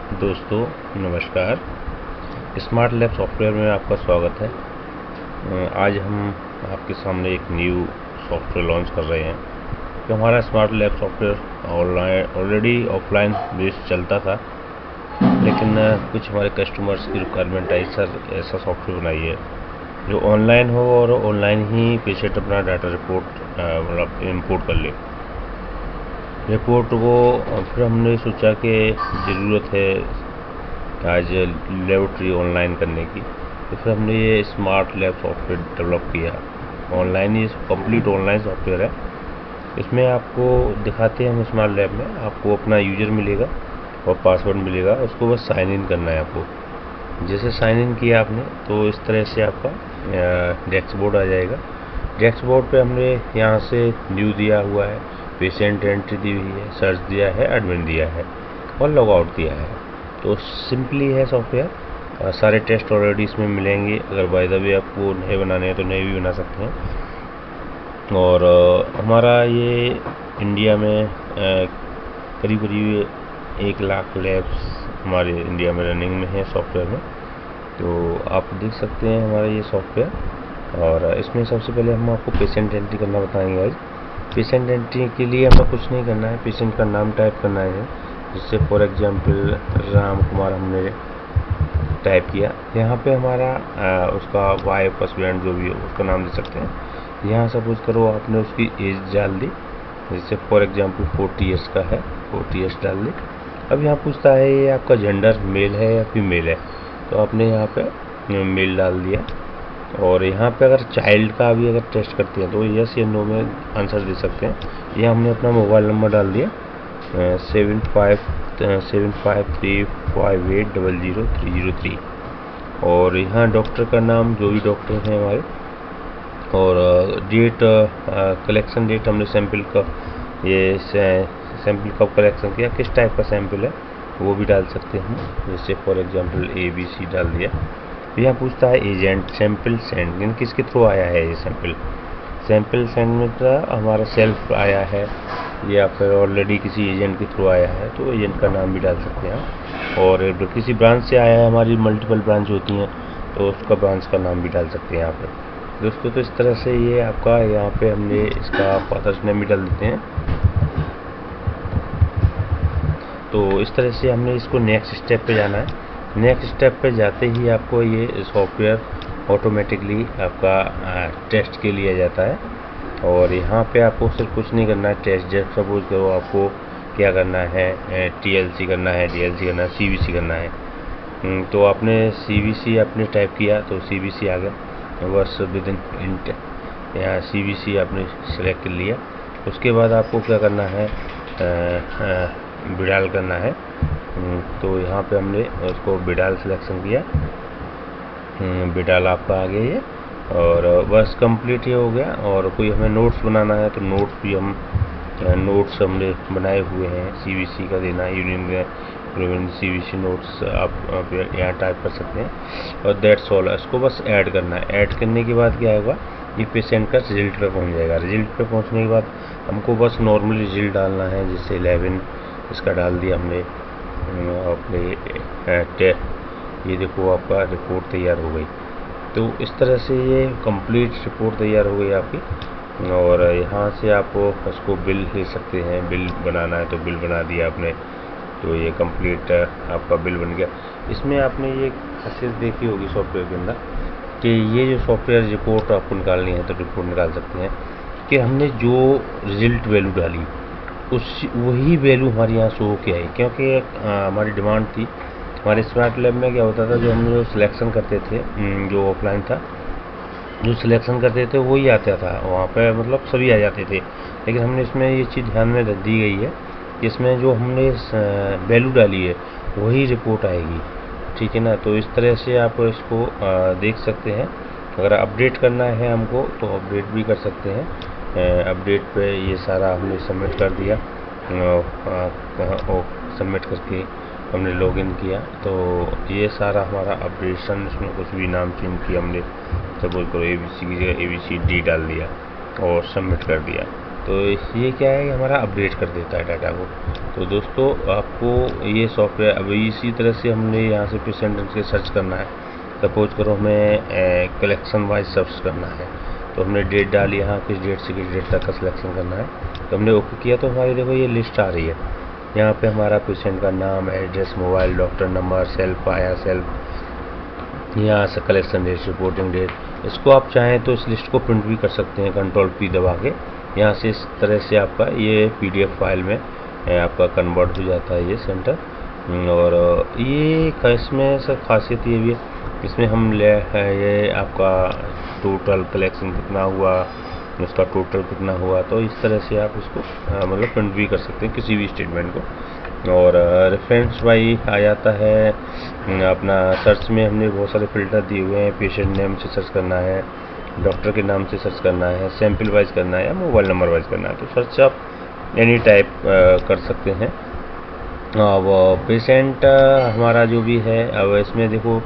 दोस्तों नमस्कार। Smart lab software में आपका स्वागत है। आज हम आपके सामने एक न्यू सॉफ्टवेयर लॉन्च कर रहे हैं। कि हमारा smart lab software online already offline based चलता था, लेकिन कुछ हमारे कस्टमर्स की रिक्वायरमेंट आई, सर ऐसा सॉफ्टवेयर बनाइए जो ऑनलाइन हो और ऑनलाइन ही पेशेंट अपना डाटा रिपोर्ट मतलब इम्पोर्ट कर ले रिपोर्ट को। फिर हमने सोचा कि ज़रूरत है आज लेबोरेटरी ऑनलाइन करने की, तो फिर हमने ये स्मार्ट लैब सॉफ्टवेयर डेवलप किया। ऑनलाइन ही कंप्लीट ऑनलाइन सॉफ्टवेयर है। इसमें आपको दिखाते हैं हम स्मार्ट लैब में आपको अपना यूज़र मिलेगा और पासवर्ड मिलेगा, उसको बस साइन इन करना है आपको। जैसे साइन इन किया आपने तो इस तरह से आपका डैशबोर्ड आ जाएगा। डैशबोर्ड पे हमने यहाँ से न्यू दिया हुआ है, पेशेंट एंट्री दी हुई है, सर्च दिया है, एडमिन दिया है और लॉग आउट दिया है। तो सिंपली है सॉफ्टवेयर। सारे टेस्ट ऑलरेडी इसमें मिलेंगे। अगर बाय द वे आपको नए बनाने हैं तो नए भी बना सकते हैं। और हमारा ये इंडिया में करीब करीब 1 लाख लैब्स हमारे इंडिया में रनिंग में है सॉफ्टवेयर में। तो आप देख सकते हैं हमारा ये सॉफ्टवेयर। और इसमें सबसे पहले हम आपको पेशेंट एंट्री करना बताएंगे आज। पेशेंट एंट्री के लिए हमें कुछ नहीं करना है, पेशेंट का नाम टाइप करना है। जिससे फॉर एग्जांपल राम कुमार हमने टाइप किया, यहाँ पे हमारा उसका वाइफ हस्बैंड जो भी हो उसका नाम दे सकते हैं। यहाँ सपोज करो आपने उसकी एज डाल दी, जैसे फॉर एग्जांपल 40 ईयर्स का है, 40 ईयर्स डाल दी। अब यहाँ पूछता है ये आपका जेंडर मेल है या फीमेल है, तो आपने यहाँ पे मेल डाल दिया। और यहाँ पे अगर चाइल्ड का भी अगर टेस्ट करते हैं तो यस या नो में आंसर दे सकते हैं। ये हमने अपना मोबाइल नंबर डाल दिया 753585800303। और यहाँ डॉक्टर का नाम जो भी डॉक्टर हैं हमारे, और डेट कलेक्शन डेट हमने सैंपल का, ये सैंपल कब कलेक्शन किया, किस टाइप का सैंपल है वो भी डाल सकते हैं। जैसे फॉर एग्जांपल ABC डाल दिया। यहाँ पूछता है एजेंट सैंपल सेंड, यानी किसके थ्रू आया है ये सैंपल। सैंपल सेंड में तो हमारा सेल्फ आया है या फिर ऑलरेडी किसी एजेंट के थ्रू आया है, तो एजेंट का नाम भी डाल सकते हैं। और किसी ब्रांच से आया है, हमारी मल्टीपल ब्रांच होती हैं तो उसका ब्रांच का नाम भी डाल सकते हैं यहाँ पर दोस्तों। तो इस तरह से ये आपका यहाँ पे हमने इसका फादर्स नेम भी डाल देते हैं। तो इस तरह से हमने इसको नेक्स्ट स्टेप पे जाना है। नेक्स्ट स्टेप पे जाते ही आपको ये सॉफ्टवेयर ऑटोमेटिकली आपका टेस्ट के लिए जाता है। और यहाँ पे आपको सिर्फ कुछ नहीं करना है, टेस्ट जस्ट सपोज करो आपको क्या करना है, TLC करना है, DLC करना है, CBC करना है। तो आपने CBC आपने टाइप किया तो CBC आ गया, बस विद इन यहाँ CBC आपने सेलेक्ट कर लिया। उसके बाद आपको क्या करना है, विडाल करना है। तो यहाँ पे हमने उसको विडाल सिलेक्शन किया, विडाल आपका आ गया ये। और बस कंप्लीट ये हो गया। और कोई हमें नोट्स बनाना है तो नोट्स भी हम नोट्स हमने बनाए हुए हैं, CBC का देना है, यूनियन CBC नोट्स आप यहाँ टाइप कर सकते हैं। और दैट्स ऑल, इसको बस ऐड करना है। ऐड करने के बाद क्या होगा, ये पेशेंट का रिजल्ट पे पहुँच जाएगा। रिजल्ट पे पहुँचने के बाद हमको बस नॉर्मल रिजल्ट डालना है, जैसे 11 इसका डाल दिया हमने अपने ये देखो आपका रिपोर्ट तैयार हो गई। तो इस तरह से ये कंप्लीट रिपोर्ट तैयार हो गई आपकी। और यहाँ से आप उसको बिल ले सकते हैं, बिल बनाना है तो बिल बना दिया आपने, तो ये कंप्लीट आपका बिल बन गया। इसमें आपने ये खासियत देखी होगी सॉफ्टवेयर के अंदर कि ये जो सॉफ्टवेयर रिपोर्ट आपको निकालनी है तो रिपोर्ट निकाल सकते हैं कि हमने जो रिजल्ट वैल्यू डाली उस वही वैल्यू हमारे यहाँ शो होके आई। क्योंकि हमारी डिमांड थी, हमारे स्मार्ट लैब में क्या होता था, जो हम जो सिलेक्शन करते थे, जो ऑफलाइन था, जो सिलेक्शन करते थे वही आता था वहाँ पे, मतलब सभी आ जाते थे। लेकिन हमने इसमें ये चीज़ ध्यान में रख दी गई है कि इसमें जो हमने वैल्यू डाली है वही रिपोर्ट आएगी, ठीक है ना। तो इस तरह से आप इसको देख सकते हैं। अगर अपडेट करना है हमको तो अपडेट भी कर सकते हैं। अपडेट पे ये सारा हमने सबमिट कर दिया, सबमिट करके हमने लॉगिन किया तो ये सारा हमारा अपडेशन, इसमें कुछ भी नाम चेंज किया हमने, सपोज करो ABC की जगह ABCD डाल दिया और सबमिट कर दिया। तो ये क्या है कि हमारा अपडेट कर देता है डाटा को। तो दोस्तों आपको ये सॉफ्टवेयर अब इसी तरह से हमने यहाँ से पेशेंट के सर्च करना है। सपोज करो हमें कलेक्शन वाइज सर्च करना है, तो हमने डेट डाली यहाँ, किस डेट से किस डेट तक का सिलेक्शन करना है, तो हमने ओके किया तो हमारी देखो ये लिस्ट आ रही है। यहाँ पे हमारा पेशेंट का नाम, address, mobile, doctor number, self आया, सेल्फ, यहाँ से कलेक्शन डेट, रिपोर्टिंग डेट। इसको आप चाहें तो इस लिस्ट को प्रिंट भी कर सकते हैं कंट्रोल P दबा के। यहाँ से इस तरह से आपका ये PDF फाइल में आपका कन्वर्ट हो जाता है ये सेंटर। और ये इसमें सर खासियत ये भी है, इसमें हम ये आपका टोटल कलेक्शन कितना हुआ, उसका टोटल कितना हुआ, तो इस तरह से आप इसको मतलब प्रिंट भी कर सकते हैं किसी भी स्टेटमेंट को। और रेफरेंस वाई आ जाता है अपना। सर्च में हमने बहुत सारे फिल्टर दिए हुए हैं, पेशेंट नेम से सर्च करना है, डॉक्टर के नाम से सर्च करना है, सैम्पल वाइज करना है या मोबाइल नंबर वाइज करना है। तो सर्च आप एनी टाइप कर सकते हैं। अब पेशेंट हमारा जो भी है, अब इसमें देखो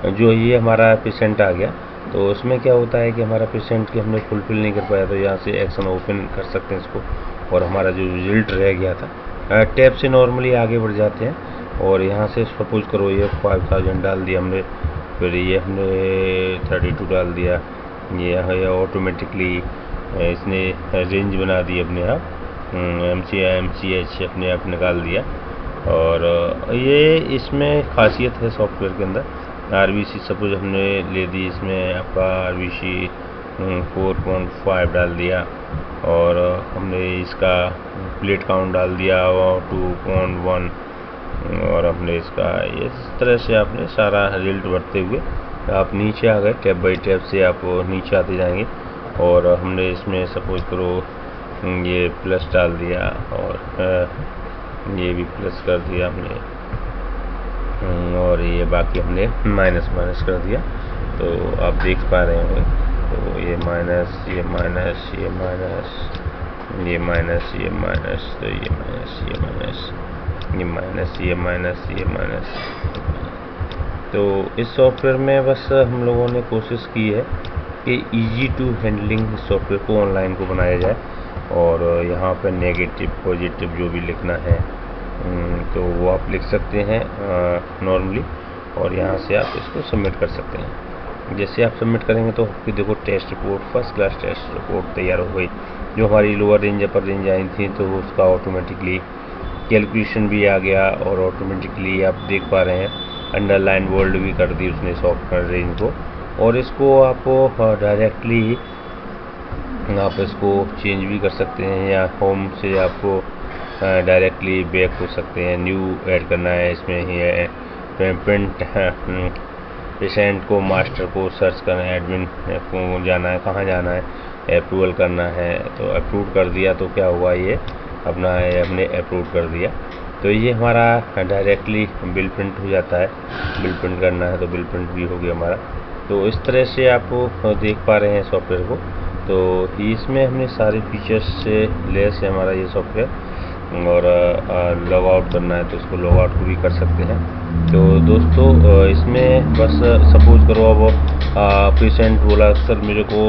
जो ये हमारा पेशेंट आ गया, तो उसमें क्या होता है कि हमारा पेशेंट की हमने फुलफिल नहीं कर पाया, तो यहाँ से एक्शन ओपन कर सकते हैं इसको। और हमारा जो रिजल्ट रह गया था, टैब से नॉर्मली आगे बढ़ जाते हैं। और यहाँ से सपोज करो ये 5000 डाल दिया हमने, फिर ये हमने 32 डाल दिया, ये ऑटोमेटिकली इसने रेंज बना दी अपने आप, MCH अपने आप निकाल दिया। और ये इसमें खासियत है सॉफ्टवेयर के अंदर। RBC सपोज हमने ले दी, इसमें आपका RBC 4.5 डाल दिया, और हमने इसका प्लेट काउंट डाल दिया 2.1, और हमने इसका इस तरह से आपने सारा रिजल्ट बढ़ते हुए आप नीचे आ गए। टैब बाई टैब से आप नीचे आते जाएंगे। और हमने इसमें सपोज करो ये प्लस डाल दिया, और ये भी प्लस कर दिया हमने, और ये बाकी हमने माइनस कर दिया। तो आप देख पा रहे होंगे, तो ये माइनस, ये माइनस, ये माइनस, ये माइनस, ये माइनस, तो ये माइनस, ये माइनस, ये माइनस, ये माइनस, ये माइनस। तो इस सॉफ्टवेयर में बस हम लोगों ने कोशिश की है कि इजी टू हैंडलिंग सॉफ्टवेयर को ऑनलाइन को बनाया जाए। और यहाँ पर नेगेटिव पॉजिटिव जो भी लिखना है तो वो आप लिख सकते हैं नॉर्मली, और यहाँ से आप इसको सबमिट कर सकते हैं। जैसे आप सबमिट करेंगे तो फिर देखो test report, first class test report तैयार हो गई। जो हमारी लोअर रेंज अपर रेंज आई थी तो उसका ऑटोमेटिकली कैलकुलेशन भी आ गया, और ऑटोमेटिकली आप देख पा रहे हैं अंडरलाइन बोल्ड भी कर दी उसने सॉफ्टवेयर रेंज को। और इसको आप डायरेक्टली आप इसको चेंज भी कर सकते हैं, या होम से आपको डायरेक्टली बैक हो सकते हैं। न्यू ऐड करना है इसमें ही है, प्रिंट पेशेंट को, मास्टर को सर्च करना है, एडमिन को जाना है, कहाँ जाना है, अप्रूवल करना है, तो अप्रूव कर दिया तो क्या हुआ, ये अपना हमने अप्रूव कर दिया। तो ये हमारा डायरेक्टली बिल प्रिंट हो जाता है। बिल प्रिंट करना है तो बिल प्रिंट भी हो गया हमारा। तो इस तरह से आप देख पा रहे हैं सॉफ्टवेयर को। तो इसमें हमने सारे फीचर्स से लेस है हमारा ये सॉफ्टवेयर। और लॉग आउट करना है तो इसको लॉग आउट को भी कर सकते हैं। तो दोस्तों इसमें बस सपोज करो अब पेशेंट बोला सर मेरे को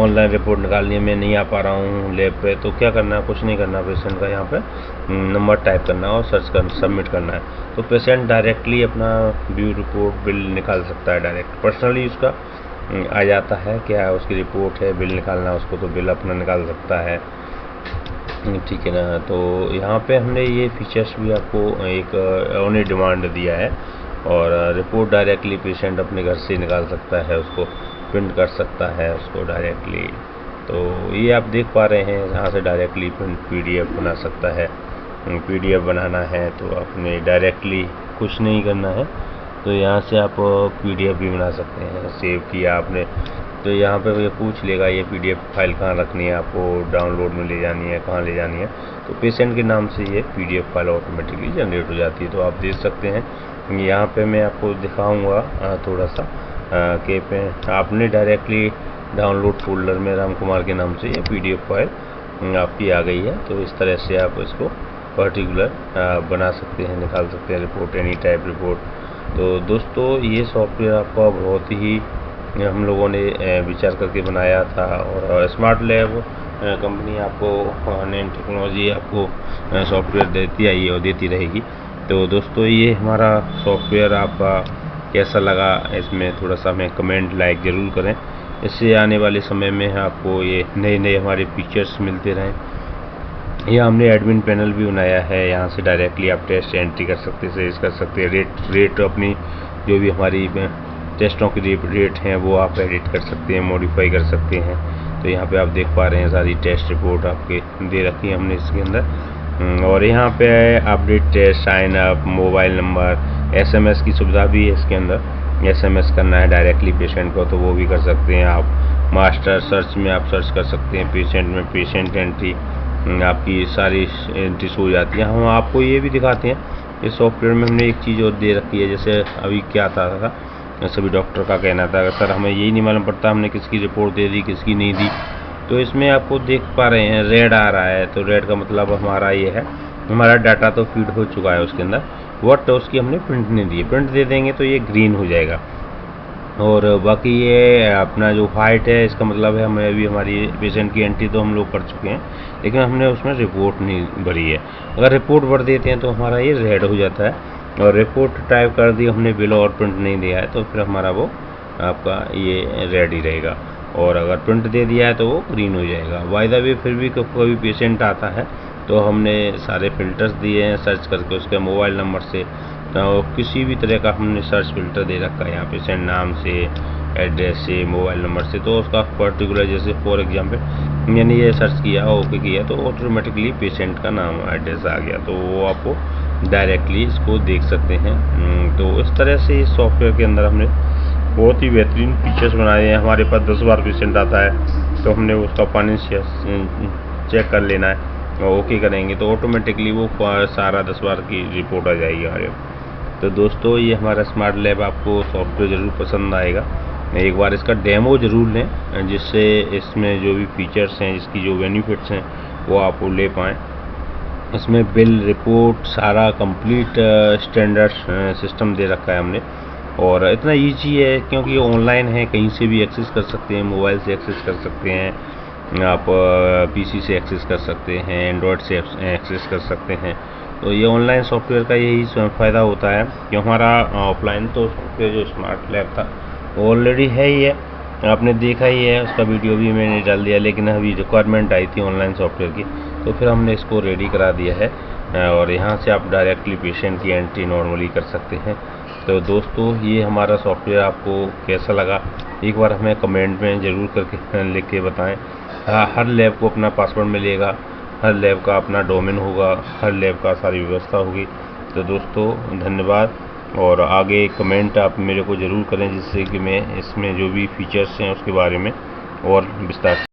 ऑनलाइन रिपोर्ट निकालनी है, मैं नहीं आ पा रहा हूँ लैब पे, तो क्या करना है, कुछ नहीं करना, पेशेंट का यहाँ पे नंबर टाइप करना है और सर्च कर सबमिट करना है। तो पेशेंट डायरेक्टली अपना व्यू रिपोर्ट बिल निकाल सकता है, डायरेक्ट पर्सनली उसका आ जाता है क्या उसकी रिपोर्ट है, बिल निकालना है उसको, तो बिल अपना निकाल सकता है, ठीक है ना। तो यहाँ पे हमने ये फीचर्स भी आपको एक ऑन डिमांड दिया है। और रिपोर्ट डायरेक्टली पेशेंट अपने घर से निकाल सकता है, उसको प्रिंट कर सकता है उसको डायरेक्टली। तो ये आप देख पा रहे हैं, यहाँ से डायरेक्टली प्रिंट PDF बना सकता है। PDF बनाना है तो आपने डायरेक्टली कुछ नहीं करना है, तो यहाँ से आप PDF भी बना सकते हैं। सेव किया आपने तो यहाँ पे ये पूछ लेगा ये PDF फाइल कहाँ रखनी है, आपको डाउनलोड में ले जानी है, कहाँ ले जानी है। तो पेशेंट के नाम से ये PDF फाइल ऑटोमेटिकली जनरेट हो जाती है। तो आप देख सकते हैं, यहाँ पे मैं आपको दिखाऊंगा थोड़ा सा कि आपने डायरेक्टली डाउनलोड फोल्डर में राम कुमार के नाम से ये PDF फाइल आपकी आ गई है। तो इस तरह से आप इसको पर्टिकुलर बना सकते हैं, निकाल सकते हैं रिपोर्ट, एनी टाइप रिपोर्ट। तो दोस्तों ये सॉफ्टवेयर आपका बहुत ही हम लोगों ने विचार करके बनाया था। और स्मार्ट लैब कंपनी आपको नई टेक्नोलॉजी आपको सॉफ्टवेयर देती आई है और देती रहेगी। तो दोस्तों ये हमारा सॉफ्टवेयर आपका कैसा लगा, इसमें थोड़ा सा हमें कमेंट लाइक ज़रूर करें। इससे आने वाले समय में आपको ये नए हमारे फीचर्स मिलते रहें। यहाँ हमने एडमिन पैनल भी बनाया है, यहाँ से डायरेक्टली आप टेस्ट एंट्री कर सकते हैं, सर्च कर सकते हैं, रेट अपनी जो भी हमारी टेस्टों की रेट हैं वो आप एडिट कर सकते हैं, मॉडिफाई कर सकते हैं। तो यहाँ पे आप देख पा रहे हैं सारी टेस्ट रिपोर्ट आपके दे रखी है हमने इसके अंदर। और यहाँ पे update test, sign up, mobile number, SMS की सुविधा भी है इसके अंदर। SMS करना है डायरेक्टली पेशेंट को तो वो भी कर सकते हैं आप। मास्टर सर्च में आप सर्च कर सकते हैं, पेशेंट में पेशेंट एंट्री आपकी सारी एंट्रीज हो जाती है। हम आपको ये भी दिखाते हैं इस सॉफ्टवेयर में हमने एक चीज़ और दे रखी है। जैसे अभी क्या था सभी डॉक्टर का कहना था सर हमें यही नहीं मालूम पड़ता हमने किसकी रिपोर्ट दे दी किसकी नहीं दी। तो इसमें आपको देख पा रहे हैं रेड आ रहा है, तो रेड का मतलब हमारा ये है हमारा डाटा तो फीड हो चुका है उसके अंदर, बट उसकी हमने प्रिंट नहीं दी। प्रिंट दे देंगे तो ये ग्रीन हो जाएगा। और बाकी ये अपना जो वाइट है इसका मतलब है हमें अभी हमारी पेशेंट की एंट्री तो हम लोग कर चुके हैं, लेकिन हमने उसमें रिपोर्ट नहीं भरी है। अगर रिपोर्ट भर देते हैं तो हमारा ये रेड हो जाता है। और रिपोर्ट टाइप कर दी हमने बिल और प्रिंट नहीं दिया है तो फिर हमारा वो आपका ये रेड ही रहेगा। और अगर प्रिंट दे दिया है तो वो ग्रीन हो जाएगा। बाय द वे फिर भी कोई पेशेंट आता है तो हमने सारे फिल्टर्स दिए हैं सर्च करके उसके मोबाइल नंबर से, तो किसी भी तरह का हमने सर्च फिल्टर दे रखा है यहाँ पेशेंट नाम से, एड्रेस से, मोबाइल नंबर से। तो उसका पर्टिकुलर जैसे फॉर एग्जांपल मैंने ये सर्च किया ओके किया तो ऑटोमेटिकली पेशेंट का नाम एड्रेस आ गया, तो वो आपको डायरेक्टली इसको देख सकते हैं। तो इस तरह से इस सॉफ्टवेयर के अंदर हमने बहुत ही बेहतरीन फीचर्स बनाए हैं। हमारे पास 10 बार पेशेंट आता है तो हमने उसका फाइनेंशियल चेक कर लेना है और ओके करेंगे तो ऑटोमेटिकली वो सारा 10 बार की रिपोर्ट आ जाएगी हमारे। तो दोस्तों ये हमारा स्मार्ट लैब आपको सॉफ्टवेयर ज़रूर पसंद आएगा। एक बार इसका डेमो ज़रूर लें जिससे इसमें जो भी फीचर्स हैं इसकी जो बेनिफिट्स हैं वो आप ले पाएँ। इसमें बिल रिपोर्ट सारा कंप्लीट स्टैंडर्ड सिस्टम दे रखा है हमने। और इतना ईजी है क्योंकि ये ऑनलाइन है, कहीं से भी एक्सेस कर सकते हैं, मोबाइल से एक्सेस कर सकते हैं आप, PC से एक्सेस कर सकते हैं, एंड्रॉयड से एक्सेस कर सकते हैं। तो ये ऑनलाइन सॉफ्टवेयर का यही फ़ायदा होता है कि हमारा ऑफलाइन तो सॉफ्टवेयर जो स्मार्ट लैब था वो ऑलरेडी है ही है, आपने देखा ही है, उसका वीडियो भी मैंने डाल दिया। लेकिन अभी रिक्वायरमेंट आई थी ऑनलाइन सॉफ्टवेयर की तो फिर हमने इसको रेडी करा दिया है और यहाँ से आप डायरेक्टली पेशेंट की एंट्री नॉर्मली कर सकते हैं। तो दोस्तों ये हमारा सॉफ्टवेयर आपको कैसा लगा एक बार हमें कमेंट में ज़रूर करके लिख के बताएं। हर लैब को अपना पासवर्ड मिलेगा, हर लैब का अपना डोमेन होगा, हर लैब का सारी व्यवस्था होगी। तो दोस्तों धन्यवाद, और आगे कमेंट आप मेरे को ज़रूर करें जिससे कि मैं इसमें जो भी फीचर्स हैं उसके बारे में और विस्तार